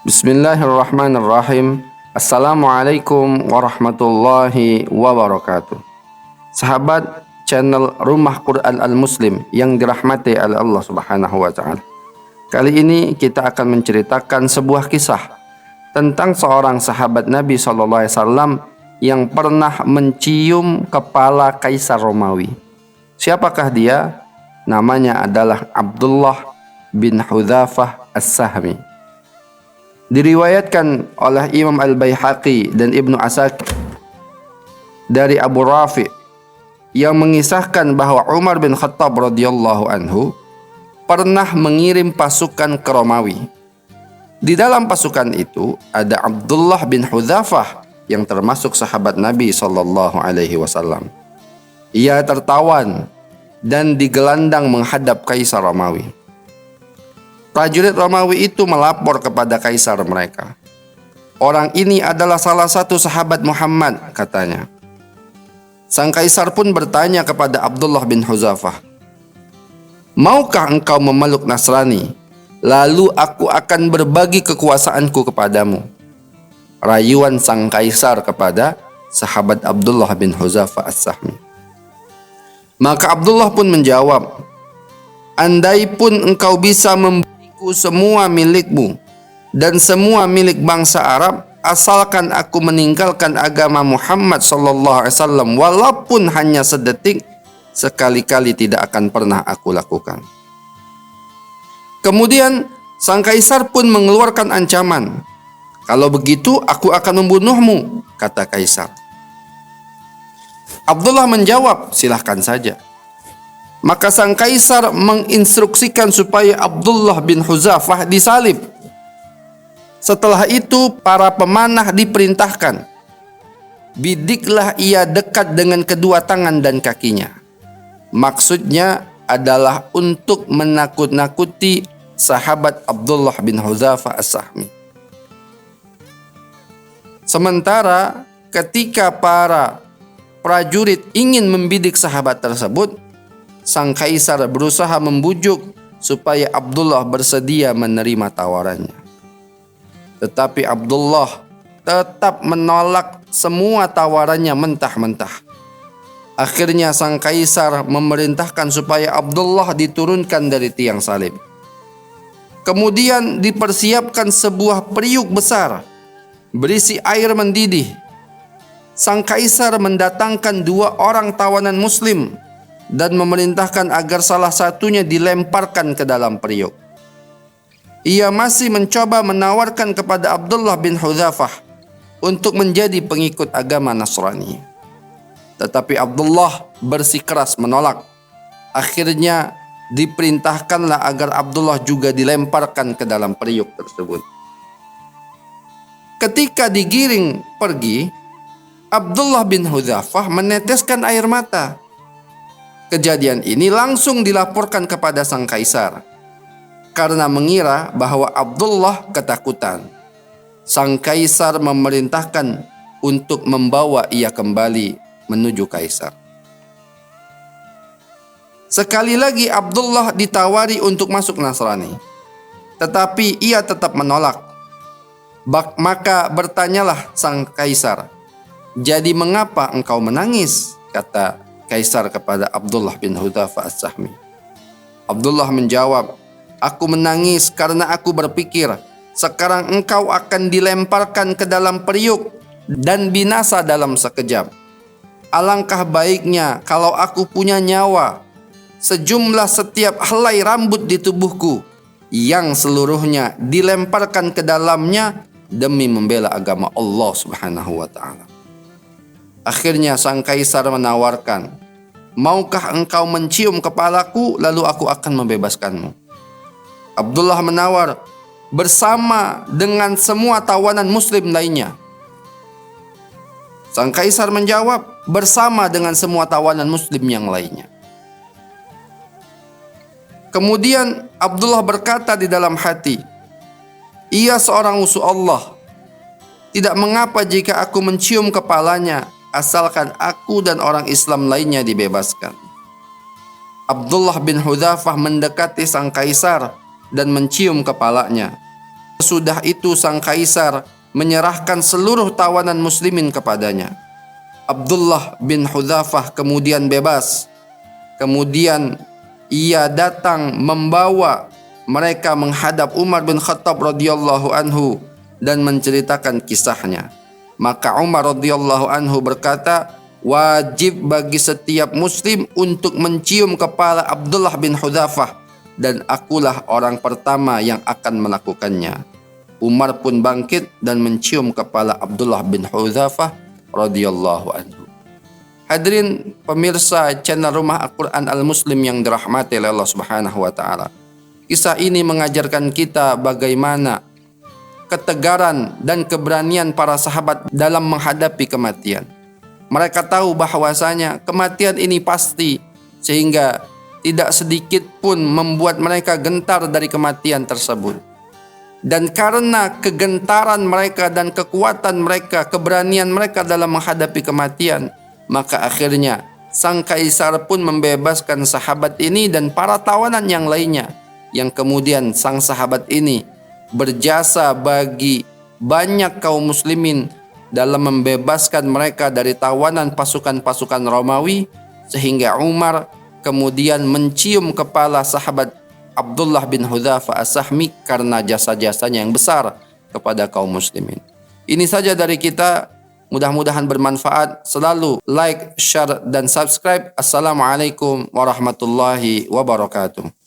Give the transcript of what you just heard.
Bismillahirrahmanirrahim. Assalamualaikum warahmatullahi wabarakatuh. Sahabat channel Rumah Quran Al-Muslim yang dirahmati oleh Allah Subhanahu wa taala. Kali ini kita akan menceritakan sebuah kisah tentang seorang sahabat Nabi SAW yang pernah mencium kepala Kaisar Romawi. Siapakah dia? Namanya adalah Abdullah bin Hudzafah As-Sahmi. Diriwayatkan oleh Imam Al-Baihaqi dan Ibnu Asakir dari Abu Rafi yang mengisahkan bahwa Umar bin Khattab radhiyallahu anhu pernah mengirim pasukan ke Romawi. Di dalam pasukan itu ada Abdullah bin Hudzafah yang termasuk sahabat Nabi sallallahu alaihi wasallam. Ia tertawan dan digelandang menghadap Kaisar Romawi. Prajurit Romawi itu melapor kepada kaisar mereka. Orang ini adalah salah satu sahabat Muhammad, katanya. Sang kaisar pun bertanya kepada Abdullah bin Hudzafah, "Maukah engkau memeluk Nasrani? Lalu aku akan berbagi kekuasaanku kepadamu." Rayuan sang kaisar kepada sahabat Abdullah bin Hudzafah As-Sahmi. Maka Abdullah pun menjawab, "Andai pun engkau bisa memberiku semua milikmu dan semua milik bangsa Arab, asalkan aku meninggalkan agama Muhammad sallallahu alaihi wasallam walaupun hanya sedetik, sekali-kali tidak akan pernah aku lakukan." Kemudian sang kaisar pun mengeluarkan ancaman, "Kalau begitu aku akan membunuhmu," kata kaisar. Abdullah menjawab, "Silahkan saja." Maka sang kaisar menginstruksikan supaya Abdullah bin Hudzafah disalib. Setelah itu para pemanah diperintahkan, bidiklah ia dekat dengan kedua tangan dan kakinya. Maksudnya adalah untuk menakut-nakuti sahabat Abdullah bin Hudzafah As-Sahmi. Sementara ketika para prajurit ingin membidik sahabat tersebut, sang kaisar berusaha membujuk supaya Abdullah bersedia menerima tawarannya. Tetapi Abdullah tetap menolak semua tawarannya mentah-mentah. Akhirnya sang kaisar memerintahkan supaya Abdullah diturunkan dari tiang salib. Kemudian dipersiapkan sebuah periuk besar berisi air mendidih. Sang kaisar mendatangkan 2 orang tawanan muslim dan memerintahkan agar salah satunya dilemparkan ke dalam periuk. Ia masih mencoba menawarkan kepada Abdullah bin Hudzafah untuk menjadi pengikut agama Nasrani. Tetapi Abdullah bersikeras menolak. Akhirnya diperintahkanlah agar Abdullah juga dilemparkan ke dalam periuk tersebut. Ketika digiring pergi, Abdullah bin Hudzafah meneteskan air mata. Kejadian ini langsung dilaporkan kepada sang kaisar karena mengira bahwa Abdullah ketakutan. Sang kaisar memerintahkan untuk membawa ia kembali menuju kaisar. Sekali lagi Abdullah ditawari untuk masuk Nasrani, tetapi ia tetap menolak. Maka bertanyalah sang kaisar, "Jadi mengapa engkau menangis?" kata kaisar kepada Abdullah bin Hudzafah As-Sahmi. Abdullah menjawab, "Aku menangis karena aku berpikir sekarang engkau akan dilemparkan ke dalam periuk dan binasa dalam sekejap. Alangkah baiknya kalau aku punya nyawa sejumlah setiap helai rambut di tubuhku yang seluruhnya dilemparkan ke dalamnya demi membela agama Allah Subhanahu wa taala." Akhirnya sang kaisar menawarkan, "Maukah engkau mencium kepalaku lalu aku akan membebaskanmu?" Abdullah menawar bersama dengan semua tawanan muslim lainnya. Sang kaisar menjawab, "Bersama dengan semua tawanan muslim yang lainnya." Kemudian Abdullah berkata di dalam hati, "Ia seorang musuh Allah. Tidak mengapa jika aku mencium kepalanya, asalkan aku dan orang Islam lainnya dibebaskan." Abdullah bin Hudzafah mendekati sang kaisar dan mencium kepalanya. Sesudah itu sang kaisar menyerahkan seluruh tawanan muslimin kepadanya. Abdullah bin Hudzafah kemudian bebas. Kemudian ia datang membawa mereka menghadap Umar bin Khattab radhiyallahu anhu dan menceritakan kisahnya. Maka Umar radhiyallahu anhu berkata, wajib bagi setiap muslim untuk mencium kepala Abdullah bin Hudzafah, dan akulah orang pertama yang akan melakukannya. Umar pun bangkit dan mencium kepala Abdullah bin Hudzafah radhiyallahu anhu. Hadirin pemirsa channel Rumah Al-Quran Al-Muslim yang dirahmati oleh Allah Subhanahu wa taala. Kisah ini mengajarkan kita bagaimana ketegaran dan keberanian para sahabat dalam menghadapi kematian. Mereka tahu bahwasanya kematian ini pasti, sehingga tidak sedikit pun membuat mereka gentar dari kematian tersebut. Dan karena kegentaran mereka dan kekuatan mereka, keberanian mereka dalam menghadapi kematian, maka akhirnya sang kaisar pun membebaskan sahabat ini dan para tawanan yang lainnya, yang kemudian sang sahabat ini berjasa bagi banyak kaum muslimin dalam membebaskan mereka dari tawanan pasukan-pasukan Romawi, sehingga Umar kemudian mencium kepala sahabat Abdullah bin Hudzafah As-Sahmi karena jasa-jasanya yang besar kepada kaum muslimin. Ini saja dari kita, mudah-mudahan bermanfaat. Selalu like, share, dan subscribe. Assalamualaikum warahmatullahi wabarakatuh.